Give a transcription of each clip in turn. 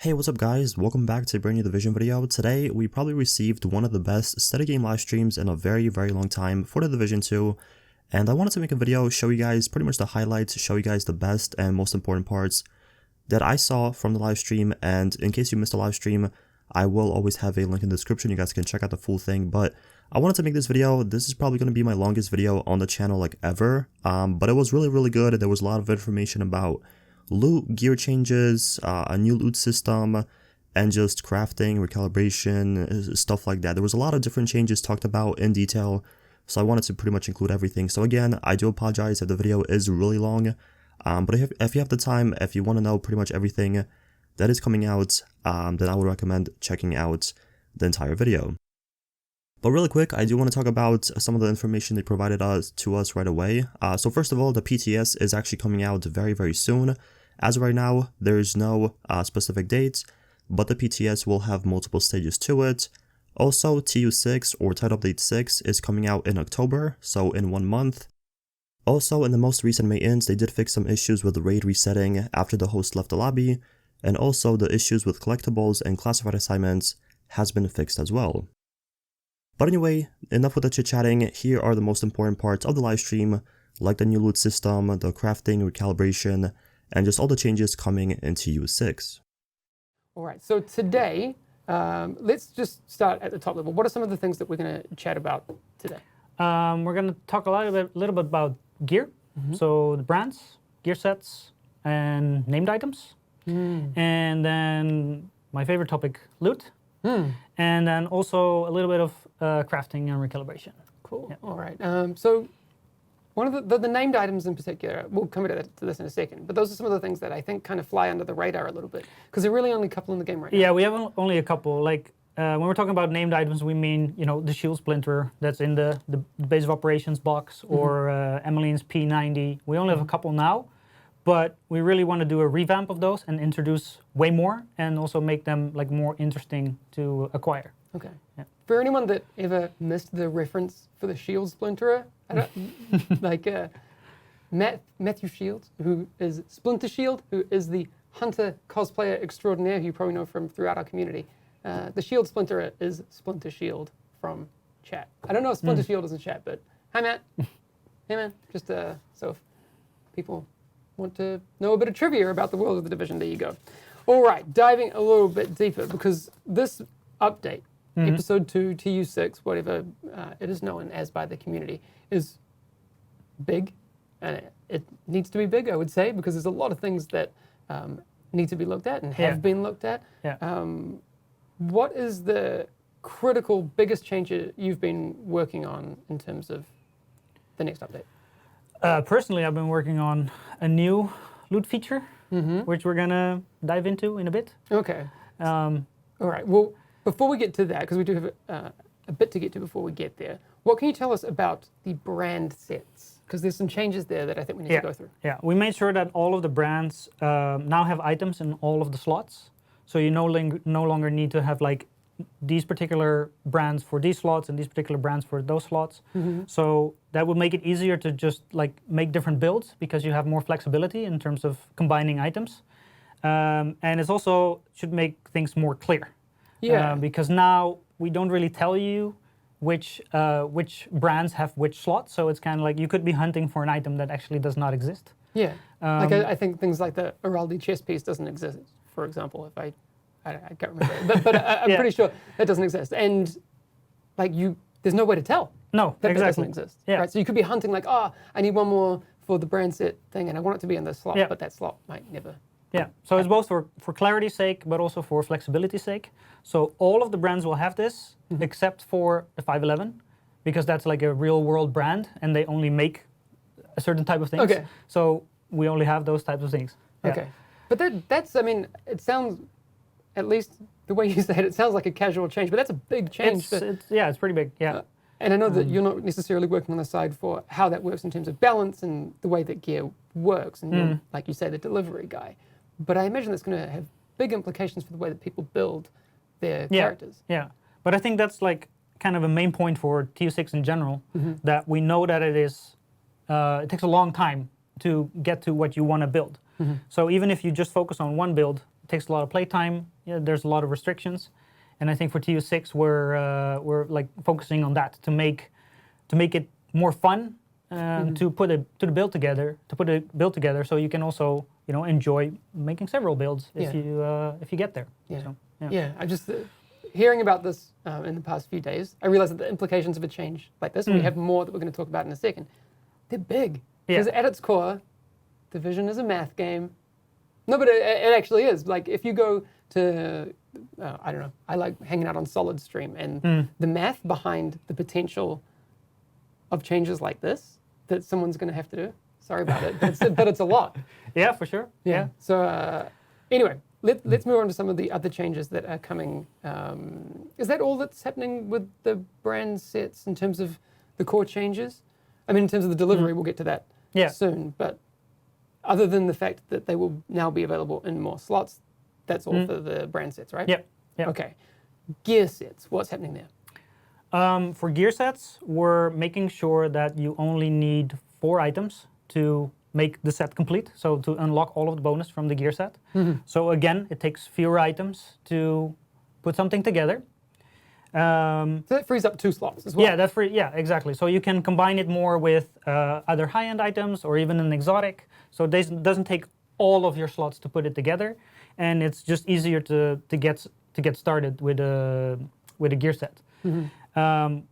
Hey, what's up guys? Welcome back to a brand new Division video. Today, we probably received one of the best steady game live streams in a very long time for the Division 2. And I wanted to make a video, show you guys pretty much the highlights, show you guys the best and most important parts that I saw from the live stream. And in case you missed the live stream, I will always have a link in the description. You guys can check out the full thing. But I wanted to make this video. This is probably going to be my longest video on the channel like ever. But it was really good. There was a lot of information about loot, gear changes, a new loot system, and just crafting, recalibration, stuff like that. There was a lot of different changes talked about in detail, so I wanted to pretty much include everything. So again, I do apologize if the video is really long, but if you have the time, if you want to know pretty much everything that is coming out, then I would recommend checking out the entire video. But really quick, I do want to talk about some of the information they provided to us right away. So first of all, the PTS is actually coming out very soon. As of right now, there is no specific dates, but the PTS will have multiple stages to it. Also, TU6 or Title Update 6 is coming out in October, so in 1 month. Also, in the most recent maintenance, they did fix some issues with the raid resetting after the host left the lobby, and also the issues with collectibles and classified assignments has been fixed as well. But anyway, enough with the chit-chatting. Here are the most important parts of the live stream, like the new loot system, the crafting, recalibration, and just all the changes coming into TU6. All right, so today, let's just start at the top level. What are some of the things that we're going to chat about today? We're going to talk a little bit about gear, so the brands, gear sets, and named items. And then my favorite topic, loot. And then also a little bit of crafting and recalibration. Cool. Yeah. All right. So one of the named items in particular, we'll come to this in a second, but those are some of the things that I think kind of fly under the radar a little bit, because there are really only a couple in the game right now. Yeah, we have only a couple. Like when we're talking about named items, we mean, you know, the shield splinter that's in the base of operations box, or Emmeline's P90. We only have a couple now, but we really want to do a revamp of those and introduce way more, and also make them like more interesting to acquire. Okay. Yeah. For anyone that ever missed the reference for the shield splinterer, like Matthew Shields, who is Splinter Shield, who is the hunter cosplayer extraordinaire who you probably know from throughout our community. The shield splinterer is Splinter Shield from chat. I don't know if Splinter Shield is in chat, but hi Matt. Hey man, just so if people want to know a bit of trivia about the world of the Division, there you go. All right, diving a little bit deeper, because this update, Episode 2, TU6, whatever it is known as by the community, is big, and it needs to be big, I would say, because there's a lot of things that need to be looked at and have been looked at. Yeah. What is the critical, biggest change you've been working on in terms of the next update? Personally, I've been working on a new loot feature, which we're going to dive into in a bit. Okay. All right. Well, before we get to that, because we do have a bit to get to before we get there, what can you tell us about the brand sets? Because there's some changes there that I think we need to go through. Yeah, we made sure that all of the brands now have items in all of the slots. So you no longer need to have like these particular brands for these slots and these particular brands for those slots. So that will make it easier to just like make different builds, because you have more flexibility in terms of combining items. And it's also should make things more clear. Yeah. Because now we don't really tell you which brands have which slots. So it's kind of like you could be hunting for an item that actually does not exist. Yeah. Like I think things like the Araldi chess piece doesn't exist, for example, if I can't remember it. But I'm pretty sure it doesn't exist. And like there's no way to tell. No, that exactly. It doesn't exist. Yeah. Right? So you could be hunting like, I need one more for the brand set thing, and I want it to be in this slot, but that slot might never. Yeah, so it's both for clarity's sake, but also for flexibility's sake. So all of the brands will have this, except for the 511, because that's like a real world brand, and they only make a certain type of things. Okay. So we only have those types of things. Yeah. Okay. But that's, I mean, it sounds, at least the way you say it, it sounds like a casual change, but that's a big change. It's pretty big, yeah. And I know that you're not necessarily working on the side for how that works in terms of balance and the way that gear works, and you're, like you say, the delivery guy. But I imagine that's going to have big implications for the way that people build their characters. Yeah, but I think that's like kind of a main point for TU6 in general, that we know that it takes a long time to get to what you want to build. So even if you just focus on one build, it takes a lot of playtime, yeah, there's a lot of restrictions, and I think for TU6 we're like focusing on that to make it more fun, to put a build together, so you can also enjoy making several builds if you get there. Yeah. So, Yeah. I just hearing about this in the past few days, I realized that the implications of a change like this, and we have more that we're going to talk about in a second, they're big. Because at its core, Division is a math game. No, but it actually is. Like if you go to, I don't know, I like hanging out on Solid Stream, and the math behind the potential of changes like this that someone's going to have to do. Sorry about it, but it's a lot. Yeah, for sure. Yeah. So anyway, let's move on to some of the other changes that are coming. Is that all that's happening with the brand sets in terms of the core changes? I mean, in terms of the delivery, we'll get to that soon. But other than the fact that they will now be available in more slots, that's all for the brand sets, right? Yep. Okay. Gear sets, what's happening there? For gear sets, we're making sure that you only need 4 items to make the set complete, so to unlock all of the bonus from the gear set. So again, it takes fewer items to put something together. So that frees up 2 slots as well. Yeah, yeah, exactly. So you can combine it more with other high-end items or even an exotic. So it doesn't take all of your slots to put it together, and it's just easier to get started with a gear set.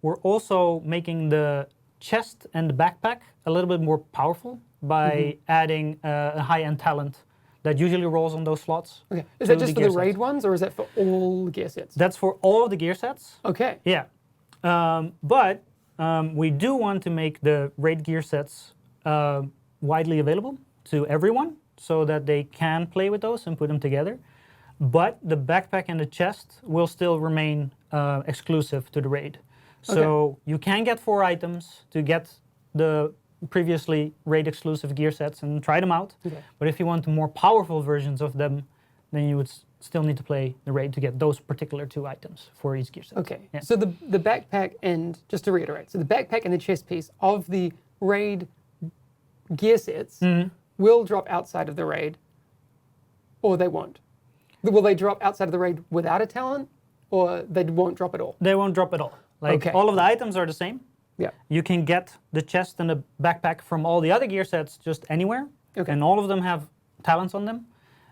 We're also making the chest and the backpack a little bit more powerful by adding a high-end talent that usually rolls on those slots. Okay. Is that just for the raid ones, or is that for all gear sets? That's for all of the gear sets. Okay. Yeah. But we do want to make the raid gear sets widely available to everyone so that they can play with those and put them together. But the backpack and the chest will still remain exclusive to the raid. So you can get 4 items to get the previously raid exclusive gear sets and try them out. But if you want more powerful versions of them, then you would still need to play the raid to get those particular 2 items for each gear set. Okay. Yeah. So the backpack and, just to reiterate, so the backpack and the chest piece of the raid gear sets will drop outside of the raid, or they won't. Will they drop outside of the raid without a talent, or they won't drop at all? They won't drop at all. Like all of the items are the same. Yeah. You can get the chest and the backpack from all the other gear sets just anywhere, and all of them have talents on them.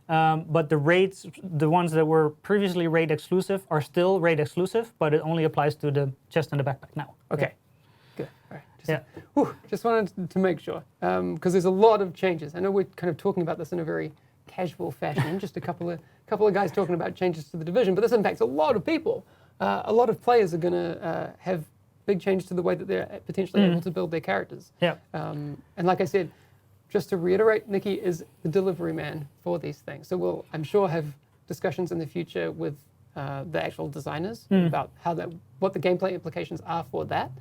But the raids, the ones that were previously raid exclusive, are still raid exclusive, but it only applies to the chest and the backpack now. Okay. Good. All right. Just wanted to make sure, because there's a lot of changes. I know we're kind of talking about this in a very casual fashion, just a couple of guys talking about changes to the division, but this impacts a lot of people. A lot of players are going to have big changes to the way that they're potentially able to build their characters. Yeah. And like I said, just to reiterate, Nikki is the delivery man for these things. So we'll, I'm sure, have discussions in the future with the actual designers about what the gameplay implications are for that.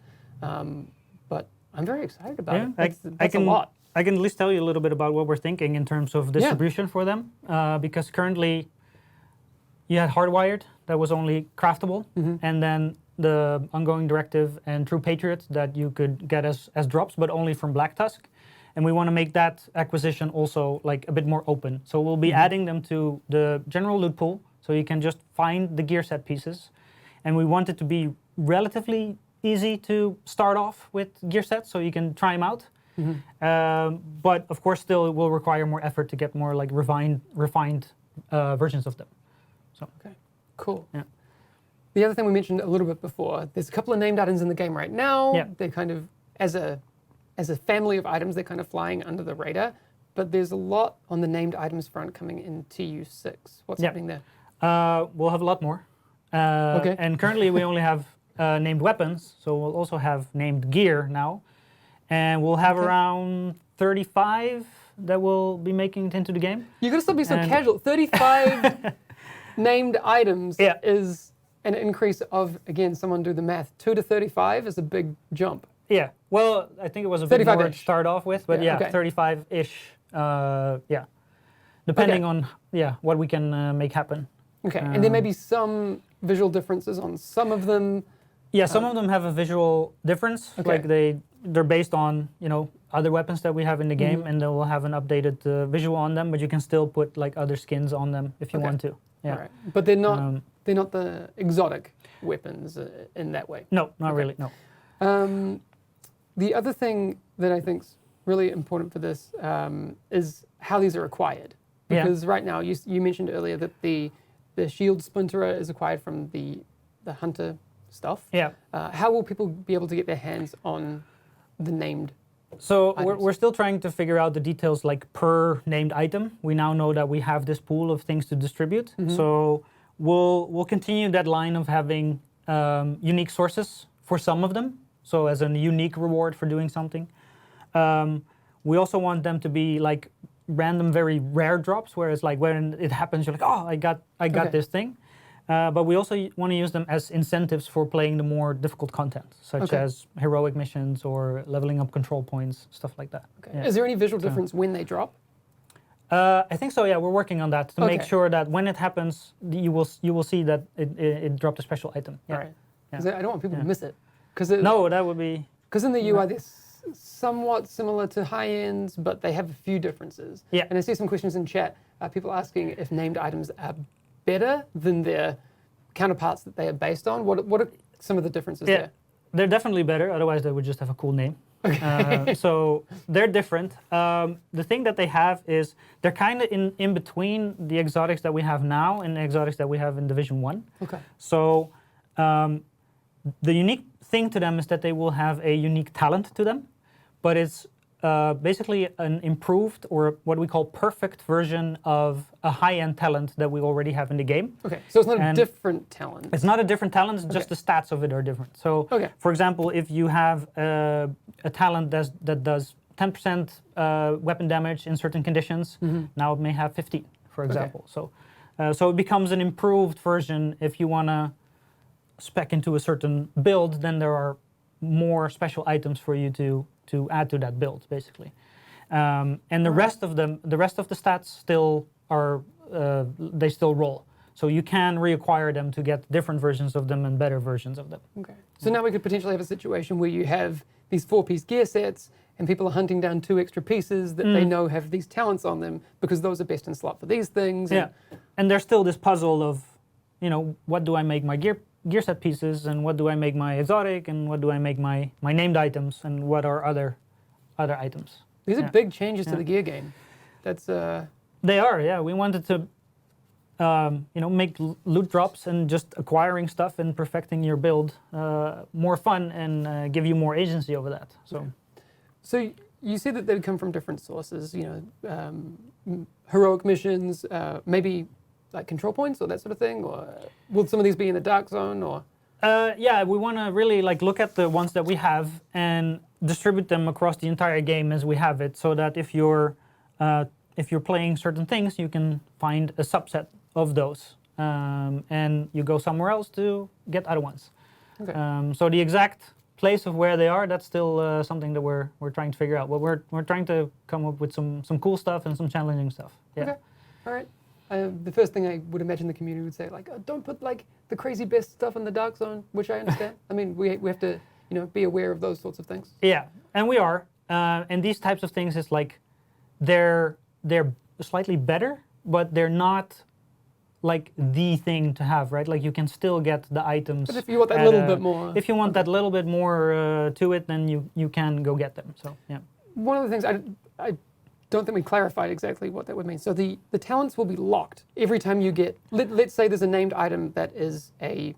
But I'm very excited about it. That's a lot. I can at least tell you a little bit about what we're thinking in terms of distribution for them, because currently you had Hardwired that was only craftable, and then the ongoing directive and True Patriot that you could get as drops, but only from Black Tusk. And we want to make that acquisition also like a bit more open. So we'll be adding them to the general loot pool, so you can just find the gear set pieces. And we want it to be relatively easy to start off with gear sets, so you can try them out. But of course, still it will require more effort to get more like refined versions of them. So okay, cool. Yeah. The other thing we mentioned a little bit before, there's a couple of named items in the game right now. Yeah. They're kind of, as a family of items, they're kind of flying under the radar. But there's a lot on the named items front coming in TU6. What's happening there? We'll have a lot more. And currently we only have named weapons, so we'll also have named gear now. And we'll have around 35 that will be making it into the game. You're going to still be so casual. 35 named items is an increase of, again, someone do the math, 2 to 35 is a big jump. Yeah, well, I think it was a bit more to start off with, but 35-ish, depending on what we can make happen. Okay, and there may be some visual differences on some of them. Yeah, some of them have a visual difference, like they they're based on other weapons that we have in the game, and they will have an updated visual on them. But you can still put like other skins on them if you want to. Yeah. All right. But they're not the exotic weapons in that way. No, not really. No. The other thing that I think is really important for this is how these are acquired. Because right now, you mentioned earlier that the shield splinterer is acquired from the hunter stuff. Yeah. How will people be able to get their hands on the named So items? we're still trying to figure out the details like per named item. We now know that we have this pool of things to distribute. So we'll continue that line of having unique sources for some of them. So as a unique reward for doing something. We also want them to be like random, very rare drops, whereas like when it happens, you're like, oh, I got this thing. But we also want to use them as incentives for playing the more difficult content, such as heroic missions or leveling up control points, stuff like that. Okay. Yeah. Is there any visual difference when they drop? I think so. Yeah, we're working on that to make sure that when it happens, you will see that it dropped a special item. Yeah. All right. 'Cause I don't want people to miss it. No, that would be. Because in the UI, they're somewhat similar to high ends, but they have a few differences. Yeah. And I see some questions in chat. People asking if named items are better than their counterparts that they are based on. What are some of the differences there? They're definitely better. Otherwise, they would just have a cool name. So they're different. The thing that they have is they're kind of in between the exotics that we have now and the exotics that we have in Division 1. Okay. So the unique thing to them is that they will have a unique talent to them, but it's basically an improved or what we call perfect version of a high-end talent that we already have in the game. Okay, so it's not a different talent. It's not a different talent, it's just the stats of it are different. So, for example, if you have a talent that does 10% weapon damage in certain conditions, now it may have 15, for example. So it becomes an improved version. If you want to spec into a certain build, then there are more special items for you to add to that build, basically. And the rest of them, the rest of the stats still are, they still roll. So you can reacquire them to get different versions of them and better versions of them. Okay. So now we could potentially have a situation where you have these 4-piece gear sets and people are hunting down 2 extra pieces that they know have these talents on them because those are best in slot for these things. Yeah. And there's still this puzzle of, what do I make my gear set pieces, and what do I make my exotic, and what do I make my named items, and what are other items. These are big changes to the gear game. That's They are, yeah. We wanted to make loot drops and just acquiring stuff and perfecting your build more fun and give you more agency over that. So you see that they come from different sources, heroic missions, maybe like control points or that sort of thing, or will some of these be in the dark zone, or? Yeah, we want to really look at the ones that we have and distribute them across the entire game as we have it, so that if you're playing certain things, you can find a subset of those, and you go somewhere else to get other ones. Okay. So the exact place of where they are, that's still something that we're trying to figure out. But we're trying to come up with some cool stuff and some challenging stuff. Yeah. Okay. All right. The first thing I would imagine the community would say, don't put the crazy best stuff in the dark zone, which I understand. I mean, we have to be aware of those sorts of things. Yeah, and we are. And these types of things is they're slightly better, but they're not like the thing to have, right? Like you can still get the items. But if you want that little bit more. If you want that little bit more to it, then you can go get them. So yeah. One of the things I don't think we clarified exactly what that would mean. So the talents will be locked every time you get, let's say there's a named item that is a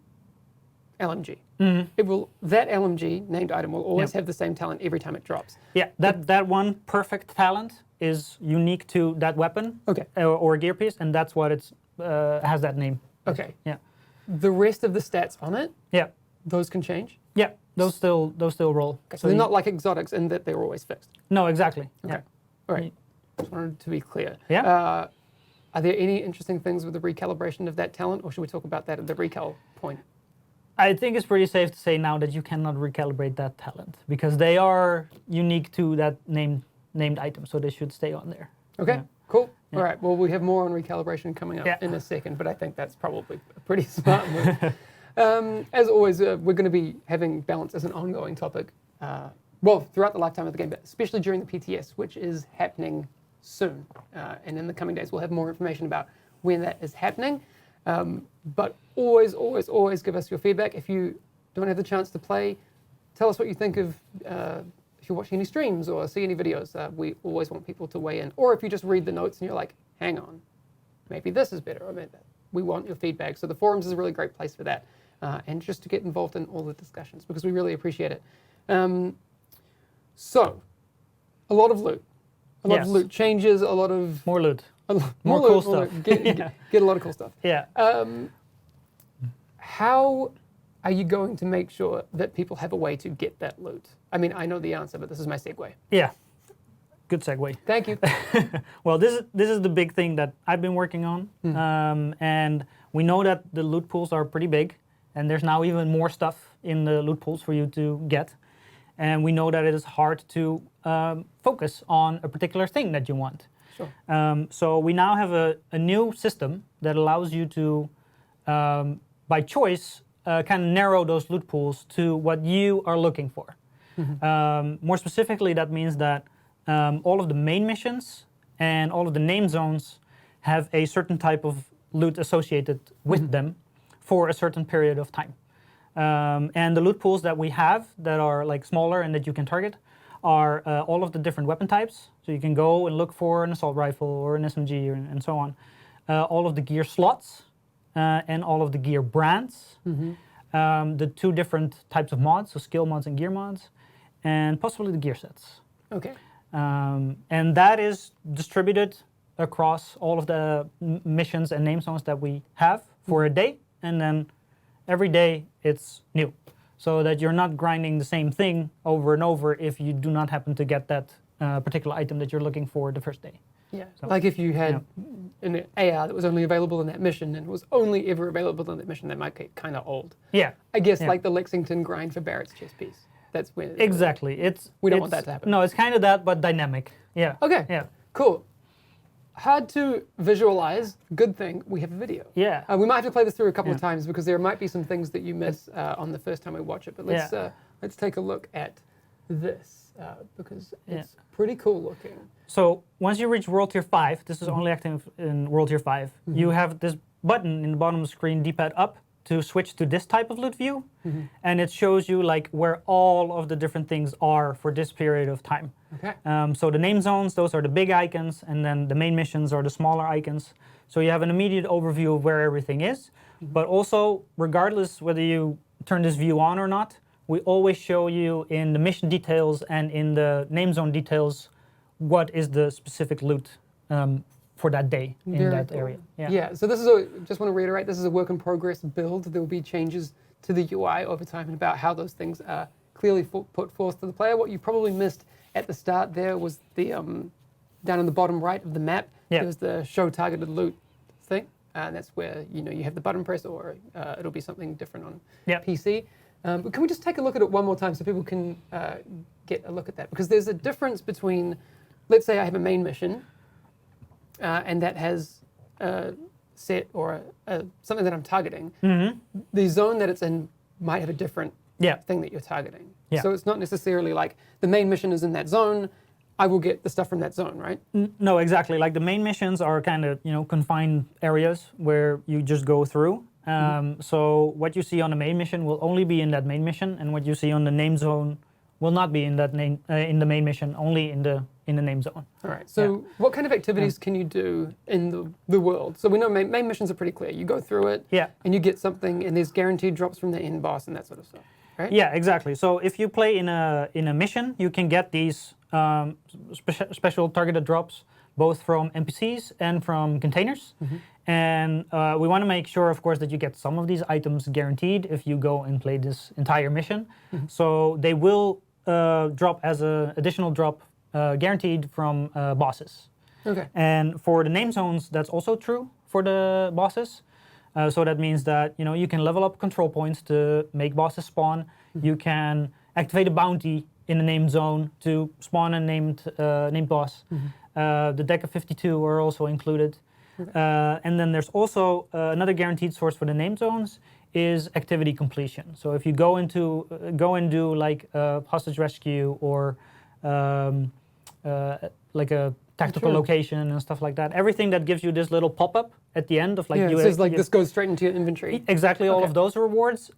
LMG. That LMG named item will always have the same talent every time it drops. Yeah, that one perfect talent is unique to that weapon or gear piece, and that's what it's has that name. Okay. Yeah. The rest of the stats on it, those can change? Yeah, those still roll. Okay, so they're not like exotics in that they're always fixed? No, exactly. Okay. Yeah. All right. Just wanted to be clear. Yeah. Are there any interesting things with the recalibration of that talent, or should we talk about that at the recal point? I think it's pretty safe to say now that you cannot recalibrate that talent because they are unique to that named item, so they should stay on there. Okay, cool. Yeah. All right, well, we have more on recalibration coming up in a second, but I think that's probably a pretty smart move. As always, we're going to be having balance as an ongoing topic well, throughout the lifetime of the game, but especially during the PTS, which is happening soon. And in the coming days, we'll have more information about when that is happening. But always, always, always give us your feedback. If you don't have the chance to play, tell us what you think of if you're watching any streams or see any videos. We always want people to weigh in. Or if you just read the notes and you're like, hang on, maybe this is better, or maybe that. We want your feedback. So the forums is a really great place for that. And just to get involved in all the discussions, because we really appreciate it. So, a lot of loot. A lot of loot changes, a lot of... More loot. More cool loot, stuff. Get a lot of cool stuff. Yeah. How are you going to make sure that people have a way to get that loot? I mean, I know the answer, but this is my segue. Yeah. Good segue. Thank you. Well, this is the big thing that I've been working on. And we know that the loot pools are pretty big. And there's now even more stuff in the loot pools for you to get. And we know that it is hard to focus on a particular thing that you want. Sure. So we now have a new system that allows you to, by choice, kind of narrow those loot pools to what you are looking for. More specifically, that means that all of the main missions and all of the name zones have a certain type of loot associated with them for a certain period of time. And the loot pools that we have that are like smaller and that you can target are all of the different weapon types. So you can go and look for an assault rifle or an SMG and so on. All of the gear slots and all of the gear brands. The 2 different types of mods, so skill mods and gear mods, and possibly the gear sets. Okay. And that is distributed across all of the missions and name zones that we have for a day, and then every day it's new. So that you're not grinding the same thing over and over if you do not happen to get that particular item that you're looking for the first day. Yeah, So, like if you had an AR that was only available in that mission and was only ever available in that mission, that might get kind of old. Yeah. I guess like the Lexington grind for Barrett's chess piece. That's when... Exactly. We don't want that to happen. No, it's kind of that, but dynamic. Yeah. Okay. Yeah. Cool. Hard to visualize. Good thing we have a video. Yeah. We might have to play this through a couple of times because there might be some things that you miss on the first time we watch it. But let's take a look at this because it's pretty cool looking. So once you reach World Tier 5, this is only active in World Tier 5, you have this button in the bottom of the screen, D-pad up, to switch to this type of loot view. And it shows you like where all of the different things are for this period of time. Okay. So the name zones, those are the big icons, and then the main missions are the smaller icons. So you have an immediate overview of where everything is. But also, regardless whether you turn this view on or not, we always show you in the mission details and in the name zone details what is the specific loot for that day in that area. Yeah, so this is just want to reiterate, this is a work in progress build. There will be changes to the UI over time and about how those things are clearly put forth to the player. What you probably missed at the start there was the, down in the bottom right of the map, there's the show targeted loot thing. And that's where, you have the button press or it'll be something different on PC. But can we just take a look at it one more time so people can get a look at that? Because there's a difference between, let's say I have a main mission, and that has a set or something that I'm targeting. The zone that it's in might have a different thing that you're targeting. So it's not necessarily like the main mission is in that zone, I will get the stuff from that zone, right? No, exactly. Like the main missions are kind of, confined areas where you just go through. So what you see on the main mission will only be in that main mission, and what you see on the name zone will not be in that in the main mission, only in the name zone. All right. So what kind of activities can you do in the world? So we know main missions are pretty clear. You go through it, and you get something, and there's guaranteed drops from the end boss and that sort of stuff, right? Yeah, exactly. So if you play in a mission, you can get these special targeted drops, both from NPCs and from containers. And we want to make sure, of course, that you get some of these items guaranteed if you go and play this entire mission. So they will drop as an additional drop guaranteed from bosses. Okay. And for the name zones, that's also true for the bosses. So that means that you can level up control points to make bosses spawn. You can activate a bounty in the name zone to spawn a named boss. The deck of 52 are also included. And then there's also another guaranteed source for the name zones is activity completion. So if you go and do like a hostage rescue or like a tactical Sure. location and stuff like that, everything that gives you this little pop-up at the end of like Yeah, it says like this goes straight into your inventory. exactly all Okay. of those rewards.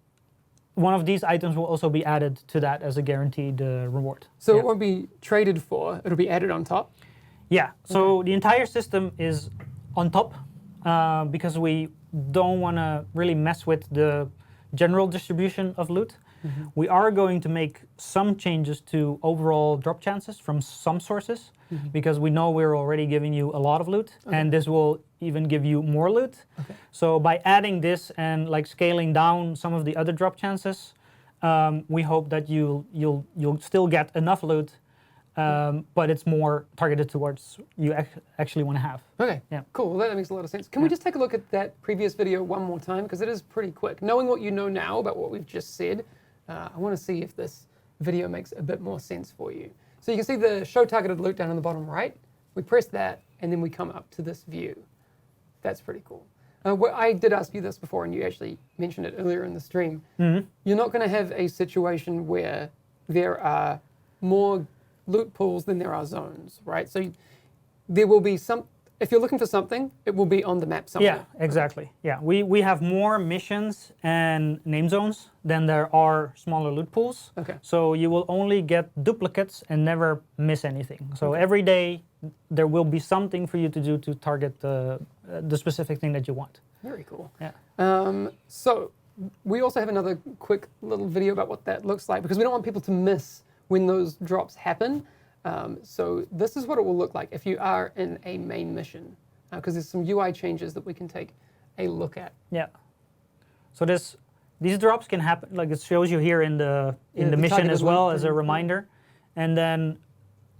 One of these items will also be added to that as a guaranteed reward. So Yeah. it won't be traded for, it'll be added on top. Yeah, so the entire system is on top because we don't want to really mess with the general distribution of loot. We are going to make some changes to overall drop chances from some sources because we know we're already giving you a lot of loot, and this will even give you more loot. So by adding this and like scaling down some of the other drop chances, we hope that you'll still get enough loot, but it's more targeted towards you actually want to have. Okay, Yeah. cool. Well, that makes a lot of sense. Can we just take a look at that previous video one more time? Because it is pretty quick. Knowing what you know now about what we've just said, I want to see if this video makes a bit more sense for you. So you can see the show targeted loot down in the bottom right. We press that, and then we come up to this view. That's pretty cool. I did ask you this before, and you actually mentioned it earlier in the stream. You're not going to have a situation where there are more loot pools than there are zones, right? So there will be some, if you're looking for something, it will be on the map somewhere. Yeah, exactly. Yeah, we have more missions and name zones than there are smaller loot pools. Okay. So you will only get duplicates and never miss anything. So every day there will be something for you to do to target the specific thing that you want. Very cool. Yeah. So we also have another quick little video about what that looks like because we don't want people to miss when those drops happen. So this is what it will look like if you are in a main mission, because there's some UI changes that we can take a look at. Yeah. So these drops can happen, like it shows you here in the the mission targeted as well loot as a thing. reminder. And then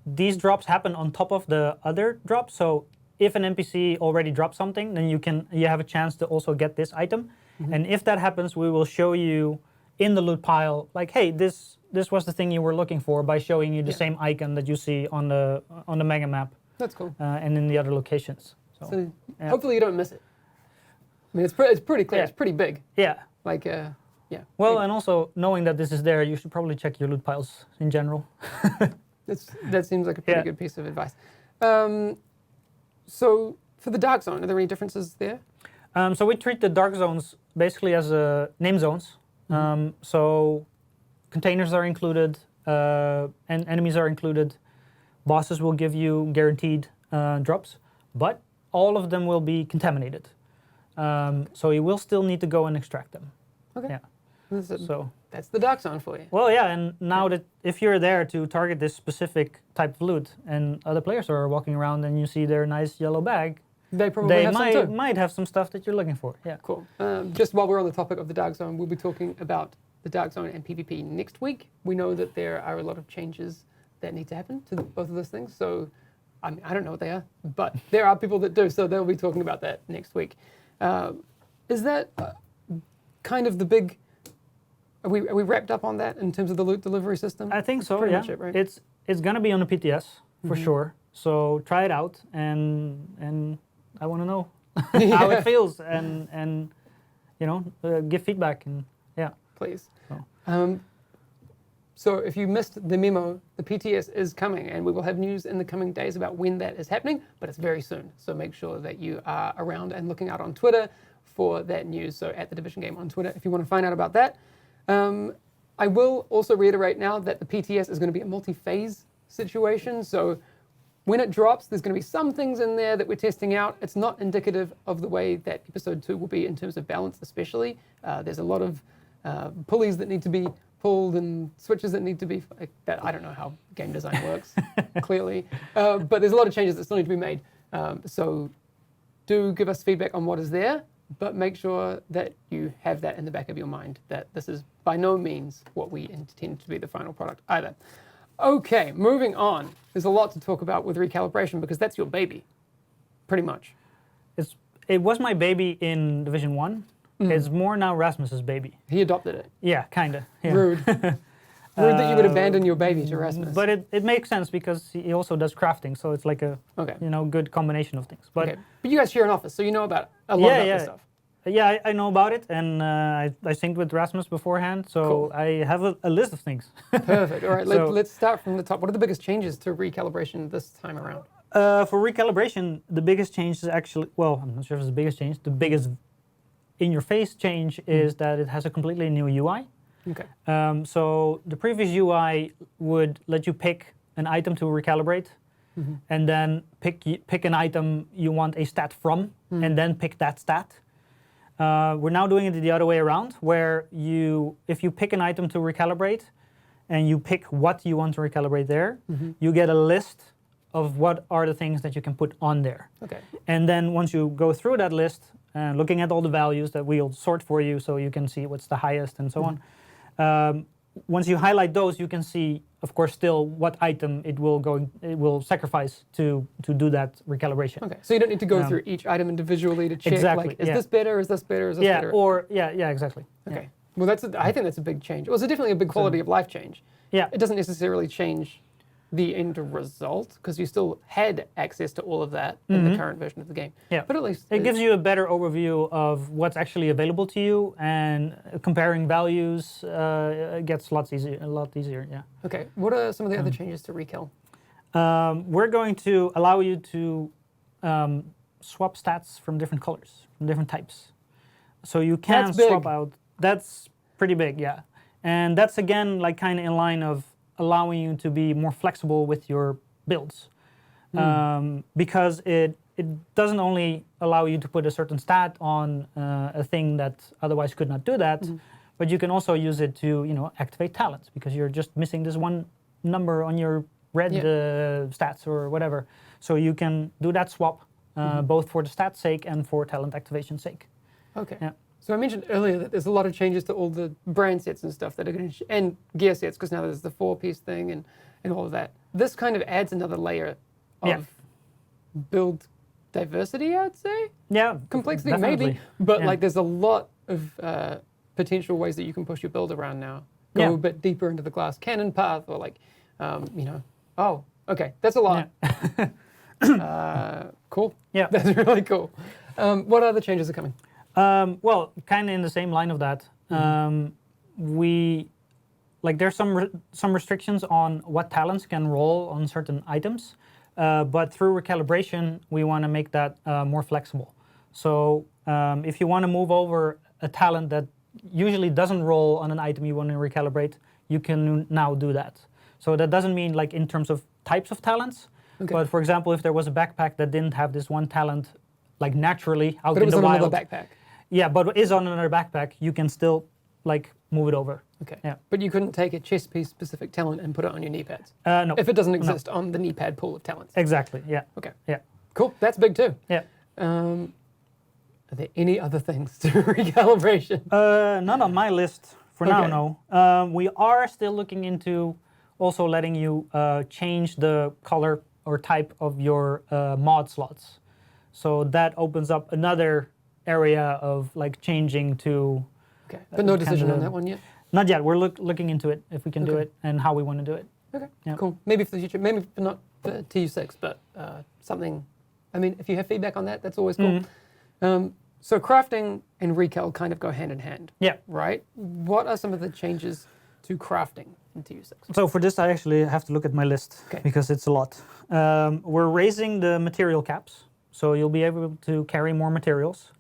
these drops happen on top of the other drops. So if an NPC already dropped something, then you have a chance to also get this item. And if that happens, we will show you in the loot pile, like, hey, this was the thing you were looking for, by showing you the same icon that you see on the mega map That's cool. and in the other locations. So hopefully you don't miss it. I mean, it's pretty clear. Yeah. It's pretty big. Yeah. Like, yeah. Well, and also knowing that this is there, you should probably check your loot piles in general. That seems like a pretty good piece of advice. So for the dark zone, are there any differences there? So we treat the dark zones basically as name zones. So containers are included, and enemies are included. Bosses will give you guaranteed drops, but all of them will be contaminated. So you will still need to go and extract them. Okay. Yeah. So That's the dark zone for you. well, yeah, and now that if you're there to target this specific type of loot, and other players are walking around and you see their nice yellow bag, They probably they have some too. might have some stuff that you're looking for. Yeah. Cool. Just while we're on the topic of the dark zone, we'll be talking about the dark zone and PvP next week. We know that there are a lot of changes that need to happen to both of those things. So I mean, I don't know what they are, but there are people that do. So they'll be talking about that next week. Is that kind of the big? Are we wrapped up on that in terms of the loot delivery system? I think so. Pretty Yeah. much it, right? It's gonna be on the PTS for sure. So try it out, and I want to know how it feels, and you know, give feedback, and yeah. Please. So. So if you missed the memo, the PTS is coming, and we will have news in the coming days about when that is happening, but it's very soon. So make sure that you are around and looking out on Twitter for that news. So at the Division Game on Twitter, if you want to find out about that. I will also reiterate now that the PTS is going to be a multi-phase situation. So when it drops, there's going to be some things in there that we're testing out. It's not indicative of the way that episode 2 will be in terms of balance, especially. There's a lot of pulleys that need to be pulled and switches that need to be, like that. I don't know how game design works, clearly. But there's a lot of changes that still need to be made. So do give us feedback on what is there, but make sure that you have that in the back of your mind, that this is by no means what we intend to be the final product either. Okay, moving on. There's a lot to talk about with Recalibration because that's your baby, pretty much. It was my baby in Division 1. It's more now Rasmus's baby. He adopted it. Yeah, kinda. Yeah. Rude. Rude that you would abandon your baby to Rasmus. But it makes sense because he also does crafting, so it's like a Okay. good combination of things. But Okay. But you guys share an office, so you know about a lot about this stuff. Yeah, I know about it, and I synced with Rasmus beforehand, so Cool. I have a list of things. Perfect. All right, So- let's start from the top. What are the biggest changes to recalibration this time around? For recalibration, the biggest change is actually, well, I'm not sure if it's the biggest change. The biggest in-your-face change is that it has a completely new UI. Okay. So the previous UI would let you pick an item to recalibrate, and then pick an item you want a stat from, and then pick that stat. We're now doing it the other way around, where if you pick an item to recalibrate, and you pick what you want to recalibrate there, you get a list of what are the things that you can put on there. Okay. And then once you go through that list, looking at all the values that we'll sort for you so you can see what's the highest and so on. Once you highlight those, you can see, of course, still what item it will sacrifice to do that recalibration. Okay. So you don't need to go through each item individually to check, Exactly, like, is yeah. this better, is this better, is this better? Yeah, exactly. Okay. Well, I think that's a big change. Well, it's definitely a big quality of life change. Yeah. It doesn't necessarily change the end result, because you still had access to all of that in the current version of the game. Yeah. But at least It gives you a better overview of what's actually available to you, and comparing values gets a lot easier. Yeah. Okay. What are some of the other changes to Recal? We're going to allow you to swap stats from different colors, from different types. So you can That's big. swap out. That's pretty big, yeah. And that's again like kind of in line of allowing you to be more flexible with your builds, because it doesn't only allow you to put a certain stat on a thing that otherwise could not do that, but you can also use it to activate talents, because you're just missing this one number on your red stats or whatever. So you can do that swap both for the stats sake and for talent activation sake. Okay. Yeah. So I mentioned earlier that there's a lot of changes to all the brand sets and stuff that are going to, and gear sets, because now there's the 4-piece thing and all of that. This kind of adds another layer of build diversity, I'd say. Yeah, Complexity, definitely. maybe, but Yeah. like there's a lot of potential ways that you can push your build around now. Go a bit deeper into the glass cannon path, or like, oh, okay, that's a lot. Cool. Yeah. That's really cool. What other changes are coming? Well, kind of in the same line of that, there's some restrictions on what talents can roll on certain items, but through recalibration, we want to make that more flexible. So if you want to move over a talent that usually doesn't roll on an item you want to recalibrate, you can now do that. So that doesn't mean like in terms of types of talents, but for example, if there was a backpack that didn't have this one talent like naturally out in the wild. But it was on another backpack. Yeah, but is on another backpack, you can still like move it over. Okay. Yeah. But you couldn't take a chess piece specific talent and put it on your knee pads. No. If it doesn't exist on the knee pad pool of talents. Exactly. Yeah. Okay. Yeah. Cool. That's big too. Yeah. Are there any other things to recalibration? None on my list for now. No. We are still looking into also letting you change the color or type of your mod slots. So that opens up another area of like changing to. Okay. But no decision on that one yet? Not yet. We're looking into it, if we can do it and how we want to do it. Okay. Yeah. Cool. Maybe for the future. Maybe not for TU6, but something. I mean, if you have feedback on that, that's always cool. So crafting and recal kind of go hand in hand. Yeah. Right? What are some of the changes to crafting in TU6? So for this, I actually have to look at my list because it's a lot. We're raising the material caps, so you'll be able to carry more materials.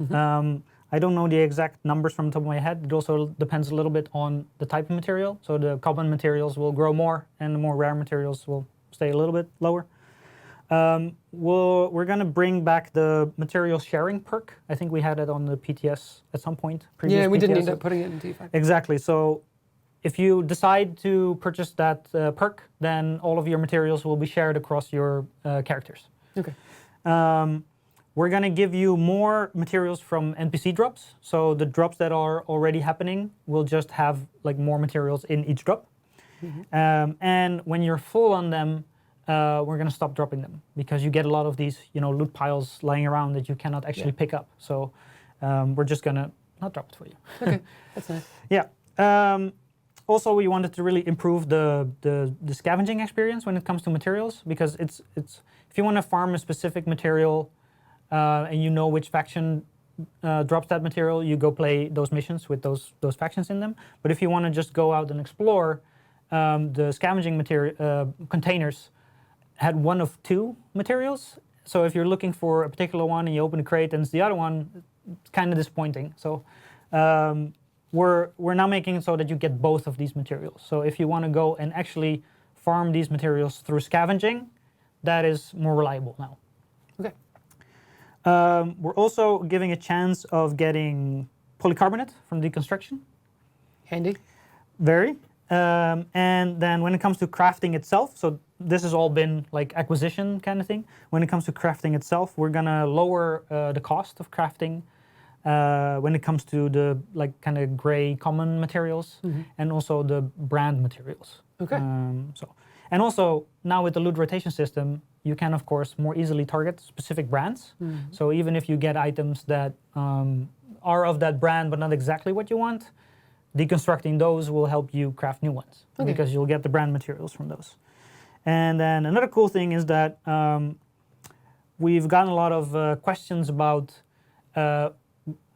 I don't know the exact numbers from the top of my head. It also depends a little bit on the type of material. So the common materials will grow more, and the more rare materials will stay a little bit lower. We're going to bring back the material sharing perk. I think we had it on the PTS at some point. Yeah, we didn't PTS. end up putting it in TU5. Exactly. So if you decide to purchase that perk, then all of your materials will be shared across your characters. Okay. We're going to give you more materials from NPC drops. So the drops that are already happening will just have like more materials in each drop. And when you're full on them, we're going to stop dropping them, because you get a lot of these, loot piles lying around that you cannot actually pick up. So we're just going to not drop it for you. Okay, that's nice. Yeah. Also, we wanted to really improve the scavenging experience when it comes to materials, because it's if you want to farm a specific material and you know which faction drops that material, you go play those missions with those factions in them. But if you want to just go out and explore, the scavenging material containers had one of two materials. So if you're looking for a particular one and you open a crate and it's the other one, it's kind of disappointing. So we're now making it so that you get both of these materials. So if you want to go and actually farm these materials through scavenging, that is more reliable now. Okay. We're also giving a chance of getting polycarbonate from deconstruction. Handy. Very. And then when it comes to crafting itself, so this has all been like acquisition kind of thing. When it comes to crafting itself, we're gonna lower the cost of crafting when it comes to the like kind of gray common materials and also the brand materials. Okay. And also now with the loot rotation system, you can of course more easily target specific brands. So even if you get items that are of that brand but not exactly what you want, deconstructing those will help you craft new ones because you'll get the brand materials from those. And then another cool thing is that we've gotten a lot of questions about,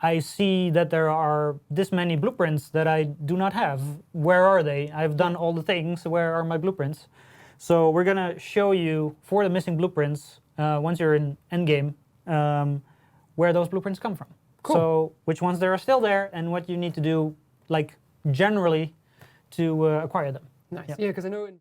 I see that there are this many blueprints that I do not have. Where are they? I've done all the things, where are my blueprints? So we're gonna show you for the missing blueprints, once you're in endgame, where those blueprints come from. Cool. So which ones there are still there and what you need to do like generally to acquire them. Nice. Yeah, because I know in